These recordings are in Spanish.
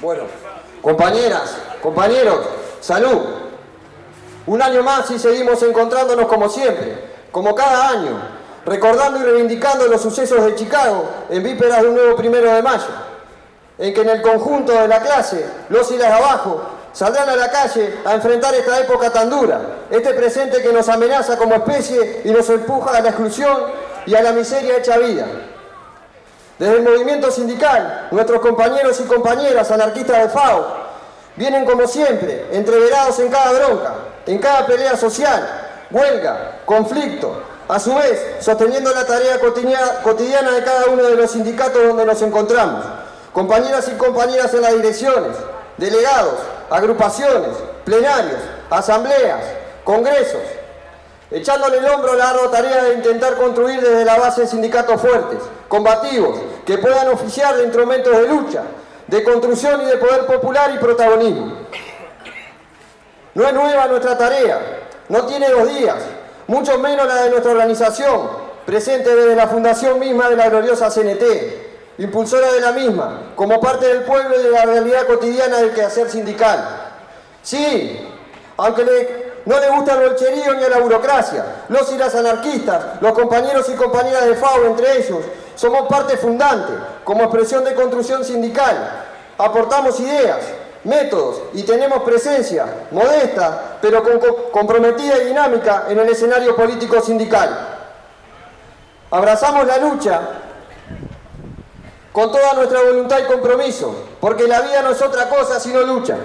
Bueno, compañeras, compañeros, salud. Un año más y seguimos encontrándonos como siempre, como cada año, recordando y reivindicando los sucesos de Chicago en vísperas de un nuevo 1 de mayo, en que en el conjunto de la clase, los y las de abajo, saldrán a la calle a enfrentar esta época tan dura, este presente que nos amenaza como especie y nos empuja a la exclusión y a la miseria hecha vida. Desde el movimiento sindical, nuestros compañeros y compañeras anarquistas de FAO vienen como siempre, entreverados en cada bronca, en cada pelea social, huelga, conflicto, a su vez sosteniendo la tarea cotidiana de cada uno de los sindicatos donde nos encontramos. Compañeras y compañeras en las direcciones, delegados, agrupaciones, plenarios, asambleas, congresos, echándole el hombro a la ardua tarea de intentar construir desde la base sindicatos fuertes, combativos, que puedan oficiar de instrumentos de lucha, de construcción y de poder popular y protagonismo. No es nueva nuestra tarea, no tiene 2 días, mucho menos la de nuestra organización, presente desde la fundación misma de la gloriosa CNT, impulsora de la misma, como parte del pueblo y de la realidad cotidiana del quehacer sindical. Sí, aunque no le gusta el bolcherío ni a la burocracia, los y las anarquistas, los compañeros y compañeras de FAO, entre ellos, somos parte fundante, como expresión de construcción sindical. Aportamos ideas, métodos y tenemos presencia, modesta, pero comprometida y dinámica en el escenario político sindical. Abrazamos la lucha con toda nuestra voluntad y compromiso, porque la vida no es otra cosa sino lucha.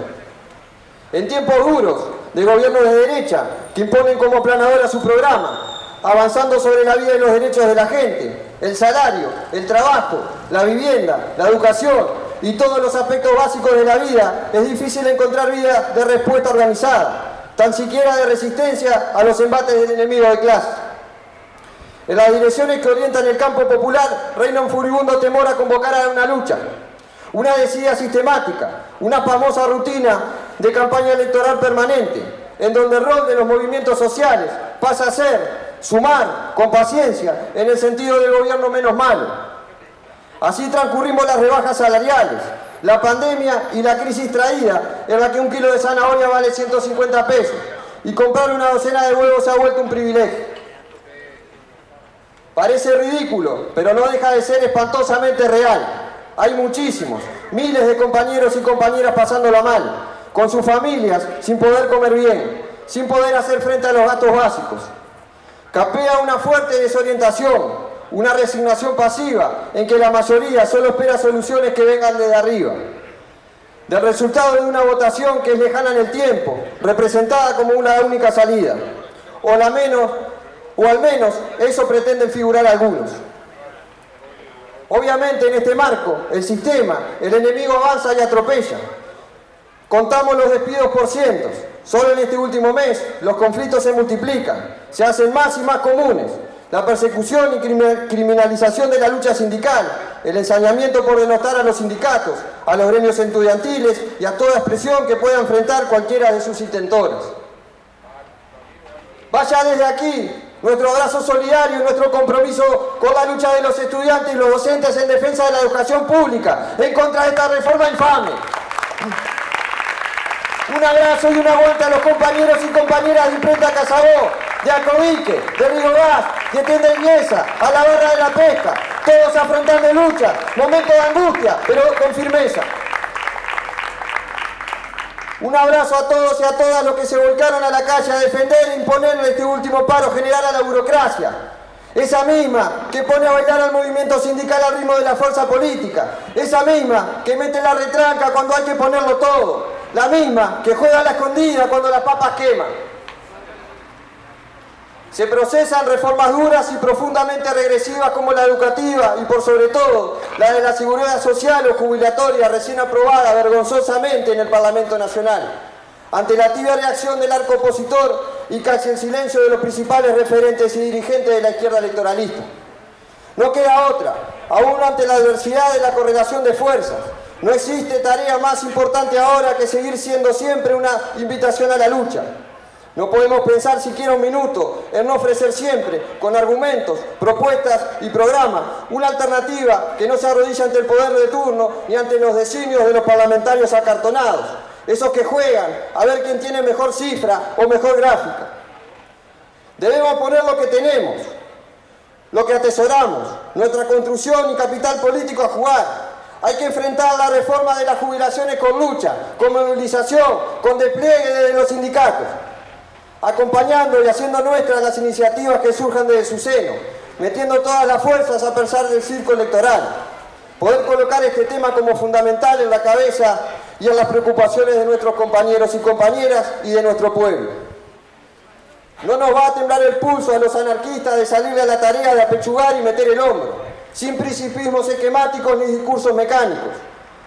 En tiempos duros de gobiernos de derecha que imponen como planadora su programa, avanzando sobre la vida y los derechos de la gente, el salario, el trabajo, la vivienda, la educación y todos los aspectos básicos de la vida, es difícil encontrar vías de respuesta organizada, tan siquiera de resistencia a los embates del enemigo de clase. En las direcciones que orientan el campo popular reina un furibundo temor a convocar a una lucha, una decidida sistemática, una famosa rutina de campaña electoral permanente, en donde el rol de los movimientos sociales pasa a ser sumar con paciencia en el sentido del gobierno menos malo. Así transcurrimos las rebajas salariales, la pandemia y la crisis traída, en la que 1 kilo de zanahoria vale 150 pesos y comprar una docena de huevos se ha vuelto un privilegio. Parece ridículo, pero no deja de ser espantosamente real. Hay muchísimos, miles de compañeros y compañeras pasándola mal, con sus familias, sin poder comer bien, sin poder hacer frente a los gastos básicos. Capea una fuerte desorientación, una resignación pasiva, en que la mayoría solo espera soluciones que vengan desde arriba. Del resultado de una votación que es lejana en el tiempo, representada como una única salida, o al menos eso pretenden figurar algunos. Obviamente en este marco, el sistema, el enemigo avanza y atropella. Contamos los despidos por cientos. Solo en este último mes los conflictos se multiplican, se hacen más y más comunes. La persecución y criminalización de la lucha sindical, el ensañamiento por denostar a los sindicatos, a los gremios estudiantiles y a toda expresión que pueda enfrentar cualquiera de sus intentoras. Vaya desde aquí nuestro abrazo solidario y nuestro compromiso con la lucha de los estudiantes y los docentes en defensa de la educación pública, en contra de esta reforma infame. Un abrazo y un aguante a los compañeros y compañeras de Imprenta Casabó, de Acovique, de Río Gas, de Tienda Iniesa, a la barra de la pesca, todos afrontando lucha, momentos de angustia, pero con firmeza. Un abrazo a todos y a todas los que se volcaron a la calle a defender e imponer este último paro general a la burocracia. Esa misma que pone a bailar al movimiento sindical al ritmo de la fuerza política. Esa misma que mete la retranca cuando hay que ponerlo todo. La misma que juega a la escondida cuando las papas queman. Se procesan reformas duras y profundamente regresivas como la educativa y por sobre todo la de la seguridad social o jubilatoria recién aprobada vergonzosamente en el Parlamento Nacional. Ante la tibia reacción del arco opositor y casi el silencio de los principales referentes y dirigentes de la izquierda electoralista. No queda otra, aún ante la adversidad de la correlación de fuerzas. No existe tarea más importante ahora que seguir siendo siempre una invitación a la lucha. No podemos pensar siquiera un minuto en no ofrecer siempre, con argumentos, propuestas y programas, una alternativa que no se arrodilla ante el poder de turno ni ante los designios de los parlamentarios acartonados, esos que juegan a ver quién tiene mejor cifra o mejor gráfica. Debemos poner lo que tenemos, lo que atesoramos, nuestra construcción y capital político a jugar. Hay que enfrentar la reforma de las jubilaciones con lucha, con movilización, con despliegue de los sindicatos, acompañando y haciendo nuestras las iniciativas que surjan desde su seno, metiendo todas las fuerzas a pesar del circo electoral. Poder colocar este tema como fundamental en la cabeza y en las preocupaciones de nuestros compañeros y compañeras y de nuestro pueblo. No nos va a temblar el pulso a los anarquistas de salirle a la tarea de apechugar y meter el hombro, sin principismos esquemáticos ni discursos mecánicos.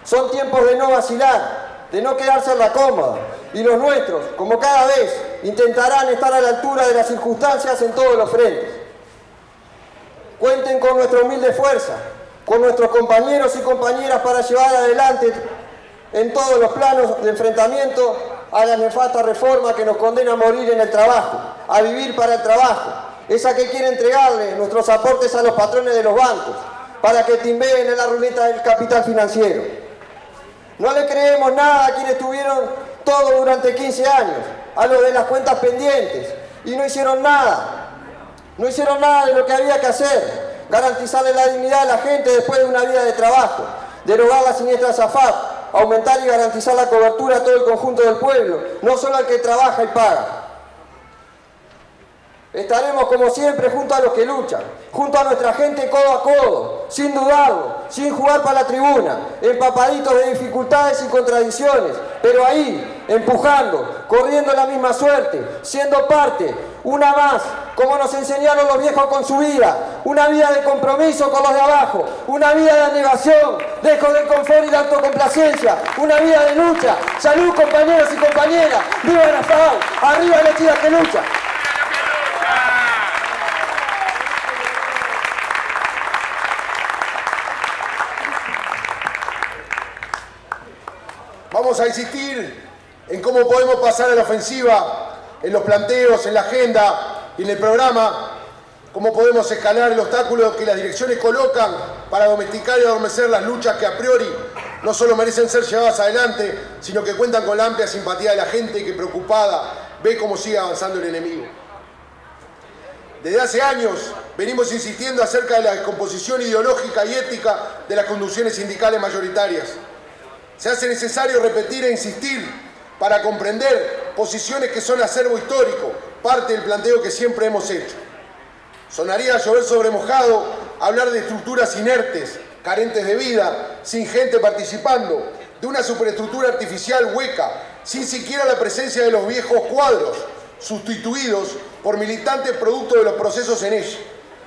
Son tiempos de no vacilar, de no quedarse en la cómoda, y los nuestros, como cada vez, intentarán estar a la altura de las circunstancias en todos los frentes. Cuenten con nuestra humilde fuerza, con nuestros compañeros y compañeras para llevar adelante en todos los planos de enfrentamiento a la nefasta reforma que nos condena a morir en el trabajo, a vivir para el trabajo, esa que quiere entregarle nuestros aportes a los patrones de los bancos, para que timbeen en la ruleta del capital financiero. No le creemos nada a quienes tuvieron todo durante 15 años, a los de las cuentas pendientes, y no hicieron nada. No hicieron nada de lo que había que hacer, garantizarle la dignidad a la gente después de una vida de trabajo, derogar la siniestra SAFAP, aumentar y garantizar la cobertura a todo el conjunto del pueblo, no solo al que trabaja y paga. Estaremos como siempre junto a los que luchan, junto a nuestra gente codo a codo, sin dudarlo, sin jugar para la tribuna, empapaditos de dificultades y contradicciones, pero ahí, empujando, corriendo la misma suerte, siendo parte, una más, como nos enseñaron los viejos con su vida, una vida de compromiso con los de abajo, una vida de abnegación, lejos del confort y la autocomplacencia, una vida de lucha. Salud, compañeros y compañeras, viva la FAO, arriba la chida que lucha. Vamos a insistir en cómo podemos pasar a la ofensiva, en los planteos, en la agenda y en el programa, cómo podemos escalar el obstáculo que las direcciones colocan para domesticar y adormecer las luchas que a priori no solo merecen ser llevadas adelante, sino que cuentan con la amplia simpatía de la gente que preocupada ve cómo sigue avanzando el enemigo. Desde hace años venimos insistiendo acerca de la descomposición ideológica y ética de las conducciones sindicales mayoritarias. Se hace necesario repetir e insistir para comprender posiciones que son acervo histórico, parte del planteo que siempre hemos hecho. Sonaría a llover sobre mojado hablar de estructuras inertes, carentes de vida, sin gente participando, de una superestructura artificial hueca, sin siquiera la presencia de los viejos cuadros, sustituidos por militantes producto de los procesos en ella.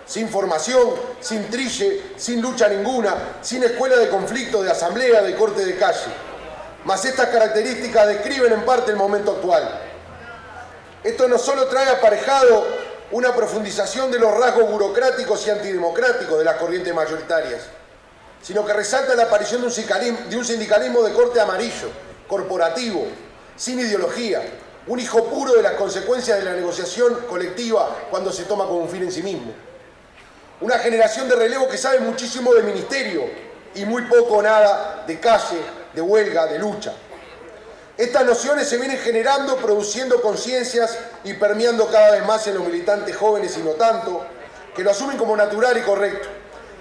Sin formación, sin trille, sin lucha ninguna, sin escuela de conflicto, de asamblea, de corte de calle. Mas estas características describen en parte el momento actual. Esto no solo trae aparejado una profundización de los rasgos burocráticos y antidemocráticos de las corrientes mayoritarias, sino que resalta la aparición de un sindicalismo de corte amarillo, corporativo, sin ideología, un hijo puro de las consecuencias de la negociación colectiva cuando se toma como un fin en sí mismo. Una generación de relevo que sabe muchísimo de ministerio y muy poco o nada de calle, de huelga, de lucha. Estas nociones se vienen generando, produciendo conciencias y permeando cada vez más en los militantes jóvenes y no tanto, que lo asumen como natural y correcto.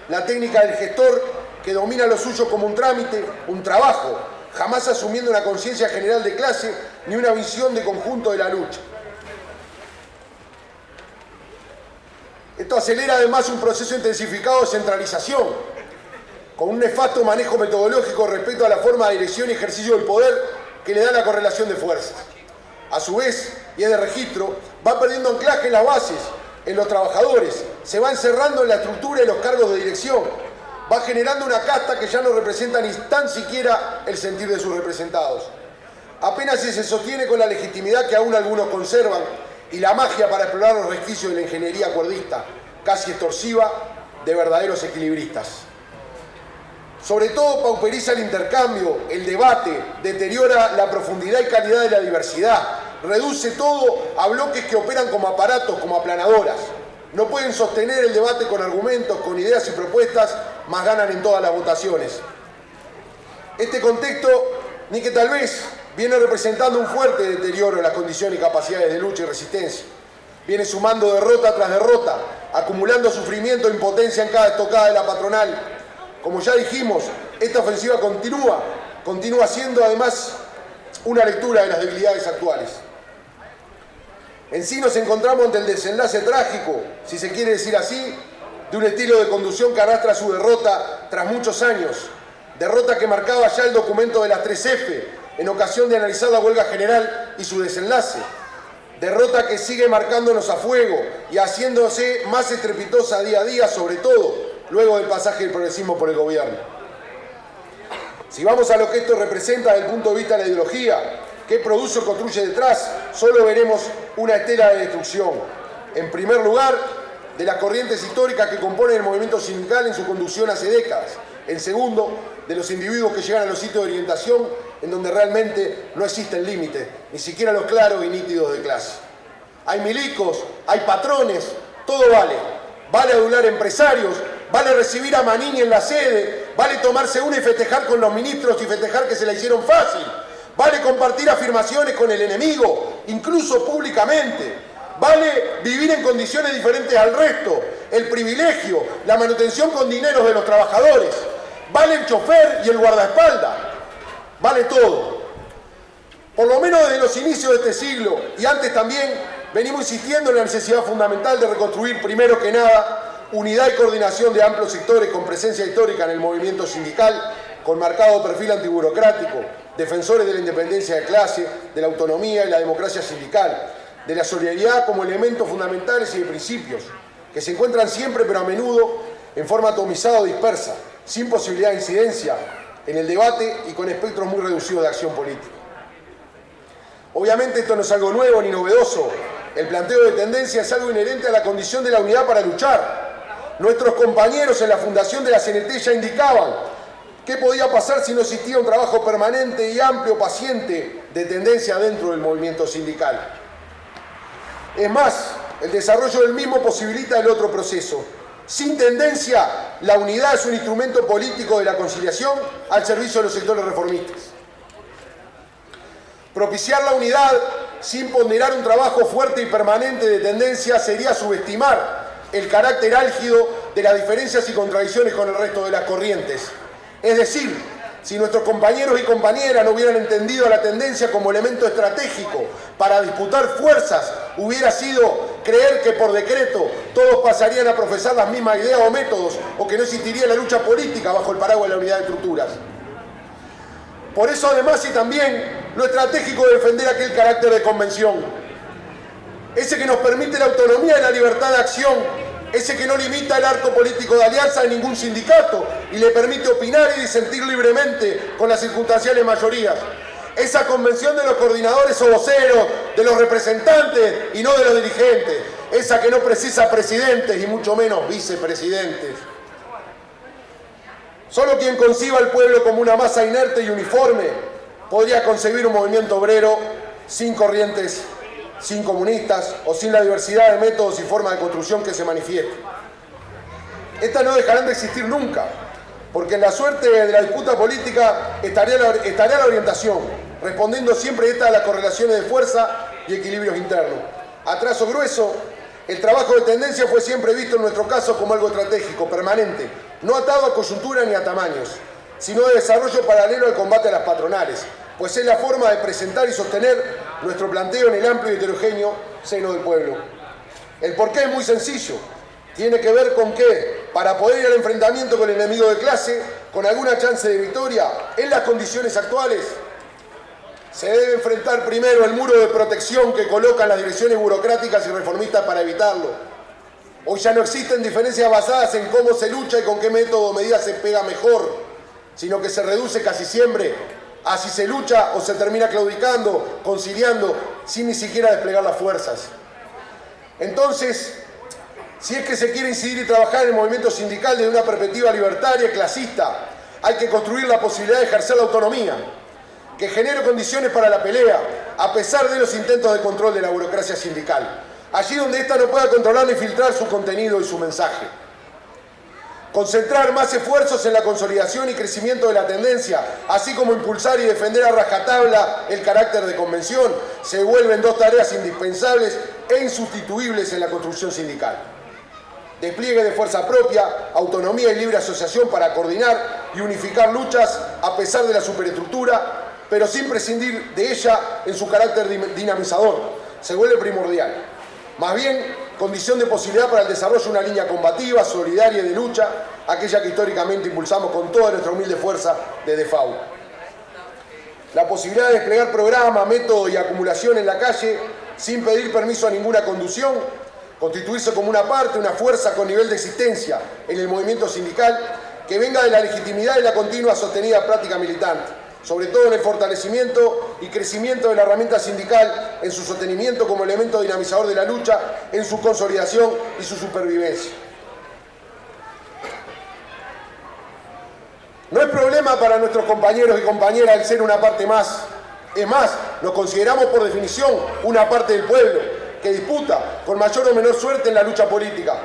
La técnica del gestor que domina lo suyo como un trámite, un trabajo, jamás asumiendo una conciencia general de clase ni una visión de conjunto de la lucha. Esto acelera además un proceso intensificado de centralización, con un nefasto manejo metodológico respecto a la forma de dirección y ejercicio del poder que le da la correlación de fuerzas. A su vez, y es de registro, va perdiendo anclaje en las bases, en los trabajadores, se va encerrando en la estructura y los cargos de dirección, va generando una casta que ya no representa ni tan siquiera el sentir de sus representados. Apenas si se sostiene con la legitimidad que aún algunos conservan y la magia para explorar los resquicios de la ingeniería cuerdista, casi extorsiva, de verdaderos equilibristas. Sobre todo pauperiza el intercambio, el debate, deteriora la profundidad y calidad de la diversidad, reduce todo a bloques que operan como aparatos, como aplanadoras. No pueden sostener el debate con argumentos, con ideas y propuestas, más ganan en todas las votaciones. Este contexto, ni que tal vez, viene representando un fuerte deterioro en las condiciones y capacidades de lucha y resistencia. Viene sumando derrota tras derrota, acumulando sufrimiento e impotencia en cada estocada de la patronal. Como ya dijimos, esta ofensiva continúa siendo además una lectura de las debilidades actuales. En sí nos encontramos ante el desenlace trágico, si se quiere decir así, de un estilo de conducción que arrastra su derrota tras muchos años. Derrota que marcaba ya el documento de las 3F en ocasión de analizar la huelga general y su desenlace. Derrota que sigue marcándonos a fuego y haciéndose más estrepitosa día a día, sobre todo luego del pasaje del progresismo por el gobierno. Si vamos a lo que esto representa desde el punto de vista de la ideología, qué produce o construye detrás, solo veremos una estela de destrucción. En primer lugar, de las corrientes históricas que componen el movimiento sindical en su conducción hace décadas. En segundo, de los individuos que llegan a los sitios de orientación en donde realmente no existen límites, ni siquiera los claros y nítidos de clase. Hay milicos, hay patrones, todo vale. Vale adular empresarios, vale recibir a Manini en la sede, vale tomarse una y festejar con los ministros y festejar que se la hicieron fácil. Vale compartir afirmaciones con el enemigo, incluso públicamente. Vale vivir en condiciones diferentes al resto, el privilegio, la manutención con dineros de los trabajadores. Vale el chofer y el guardaespaldas. Vale todo. Por lo menos desde los inicios de este siglo, y antes también, venimos insistiendo en la necesidad fundamental de reconstruir, primero que nada, unidad y coordinación de amplios sectores con presencia histórica en el movimiento sindical, con marcado perfil antiburocrático, defensores de la independencia de clase, de la autonomía y la democracia sindical, de la solidaridad como elementos fundamentales y de principios, que se encuentran siempre pero a menudo en forma atomizada o dispersa, sin posibilidad de incidencia en el debate y con espectros muy reducidos de acción política. Obviamente esto no es algo nuevo ni novedoso, el planteo de tendencia es algo inherente a la condición de la unidad para luchar. Nuestros compañeros en la fundación de la CNT ya indicaban qué podía pasar si no existía un trabajo permanente y amplio, paciente, de tendencia dentro del movimiento sindical. Es más, el desarrollo del mismo posibilita el otro proceso. Sin tendencia, la unidad es un instrumento político de la conciliación al servicio de los sectores reformistas. Propiciar la unidad sin ponderar un trabajo fuerte y permanente de tendencia sería subestimar el carácter álgido de las diferencias y contradicciones con el resto de las corrientes. Es decir, si nuestros compañeros y compañeras no hubieran entendido a la tendencia como elemento estratégico para disputar fuerzas, hubiera sido creer que por decreto todos pasarían a profesar las mismas ideas o métodos, o que no existiría la lucha política bajo el paraguas de la unidad de estructuras. Por eso, además, y también lo estratégico de defender aquel carácter de convención, ese que nos permite la autonomía y la libertad de acción, ese que no limita el arco político de alianza en ningún sindicato y le permite opinar y disentir libremente con las circunstanciales mayorías. Esa convención de los coordinadores o voceros, de los representantes y no de los dirigentes. Esa que no precisa presidentes y mucho menos vicepresidentes. Solo quien conciba al pueblo como una masa inerte y uniforme podría concebir un movimiento obrero sin corrientes, sin comunistas o sin la diversidad de métodos y formas de construcción que se manifieste. Estas no dejarán de existir nunca, porque en la suerte de la disputa política estaría la orientación, respondiendo siempre esta a las correlaciones de fuerza y equilibrios internos. A trazo grueso, el trabajo de tendencia fue siempre visto en nuestro caso como algo estratégico, permanente, no atado a coyuntura ni a tamaños, sino de desarrollo paralelo al combate a las patronales, pues es la forma de presentar y sostener nuestro planteo en el amplio y heterogéneo seno del pueblo. El porqué es muy sencillo. Tiene que ver con que, para poder ir al enfrentamiento con el enemigo de clase, con alguna chance de victoria, en las condiciones actuales, se debe enfrentar primero el muro de protección que colocan las direcciones burocráticas y reformistas para evitarlo. Hoy ya no existen diferencias basadas en cómo se lucha y con qué método o medida se pega mejor, sino que se reduce casi siempre a si se lucha o se termina claudicando, conciliando, sin ni siquiera desplegar las fuerzas. Entonces, si es que se quiere incidir y trabajar en el movimiento sindical desde una perspectiva libertaria y clasista, hay que construir la posibilidad de ejercer la autonomía, que genere condiciones para la pelea, a pesar de los intentos de control de la burocracia sindical, allí donde ésta no pueda controlar ni filtrar su contenido y su mensaje. Concentrar más esfuerzos en la consolidación y crecimiento de la tendencia, así como impulsar y defender a rajatabla el carácter de convención, se vuelven dos tareas indispensables e insustituibles en la construcción sindical. Despliegue de fuerza propia, autonomía y libre asociación para coordinar y unificar luchas a pesar de la superestructura, pero sin prescindir de ella en su carácter dinamizador, se vuelve primordial. Más bien, condición de posibilidad para el desarrollo de una línea combativa, solidaria y de lucha, aquella que históricamente impulsamos con toda nuestra humilde fuerza desde FAU. La posibilidad de desplegar programa, método y acumulación en la calle sin pedir permiso a ninguna conducción, constituirse como una parte, una fuerza con nivel de existencia en el movimiento sindical que venga de la legitimidad y la continua sostenida práctica militante, sobre todo en el fortalecimiento y crecimiento de la herramienta sindical, en su sostenimiento como elemento dinamizador de la lucha, en su consolidación y su supervivencia. No es problema para nuestros compañeros y compañeras el ser una parte más. Es más, nos consideramos por definición una parte del pueblo que disputa con mayor o menor suerte en la lucha política.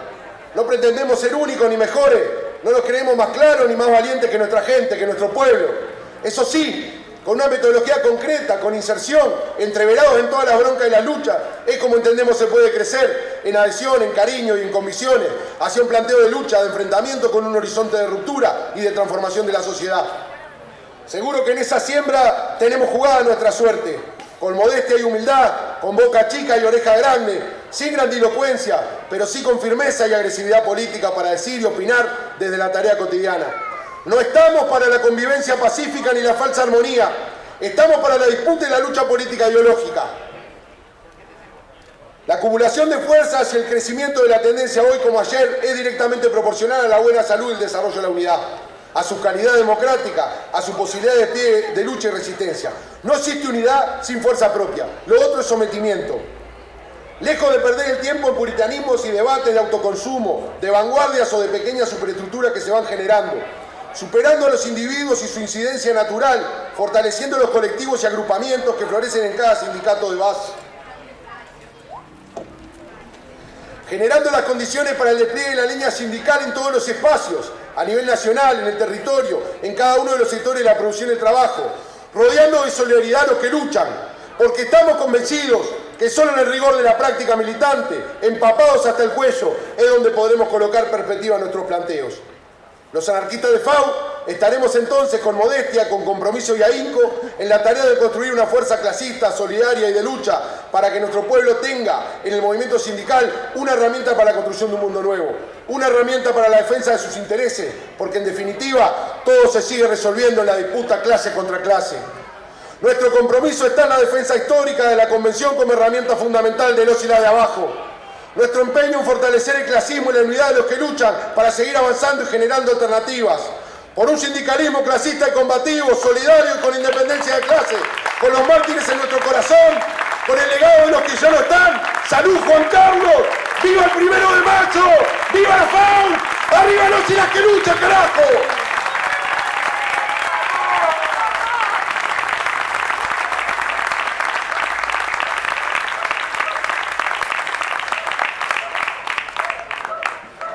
No pretendemos ser únicos ni mejores, no nos creemos más claros ni más valientes que nuestra gente, que nuestro pueblo. Eso sí, con una metodología concreta, con inserción, entreverados en todas las broncas y las luchas, es como entendemos se puede crecer en adhesión, en cariño y en convicciones, hacia un planteo de lucha, de enfrentamiento con un horizonte de ruptura y de transformación de la sociedad. Seguro que en esa siembra tenemos jugada nuestra suerte, con modestia y humildad, con boca chica y oreja grande, sin grandilocuencia, pero sí con firmeza y agresividad política para decir y opinar desde la tarea cotidiana. No estamos para la convivencia pacífica ni la falsa armonía, estamos para la disputa y la lucha política ideológica. La acumulación de fuerzas y el crecimiento de la tendencia hoy como ayer es directamente proporcional a la buena salud y el desarrollo de la unidad, a su calidad democrática, a su posibilidad de pie de lucha y resistencia. No existe unidad sin fuerza propia, lo otro es sometimiento. Lejos de perder el tiempo en puritanismos y debates de autoconsumo, de vanguardias o de pequeñas superestructuras que se van generando, superando a los individuos y su incidencia natural, fortaleciendo los colectivos y agrupamientos que florecen en cada sindicato de base, generando las condiciones para el despliegue de la línea sindical en todos los espacios, a nivel nacional, en el territorio, en cada uno de los sectores de la producción y el trabajo, rodeando de solidaridad a los que luchan, porque estamos convencidos que solo en el rigor de la práctica militante, empapados hasta el cuello, es donde podremos colocar perspectiva a nuestros planteos. Los anarquistas de FAU estaremos entonces con modestia, con compromiso y ahínco en la tarea de construir una fuerza clasista, solidaria y de lucha para que nuestro pueblo tenga en el movimiento sindical una herramienta para la construcción de un mundo nuevo, una herramienta para la defensa de sus intereses, porque en definitiva todo se sigue resolviendo en la disputa clase contra clase. Nuestro compromiso está en la defensa histórica de la Convención como herramienta fundamental de los y las de abajo. Nuestro empeño en fortalecer el clasismo y la unidad de los que luchan para seguir avanzando y generando alternativas. Por un sindicalismo clasista y combativo, solidario y con independencia de clase, con los mártires en nuestro corazón, con el legado de los que ya no están. ¡Salud, Juan Carlos! ¡Viva el 1 de mayo! ¡Viva la FAU! ¡Arriba los y las que luchan, carajo!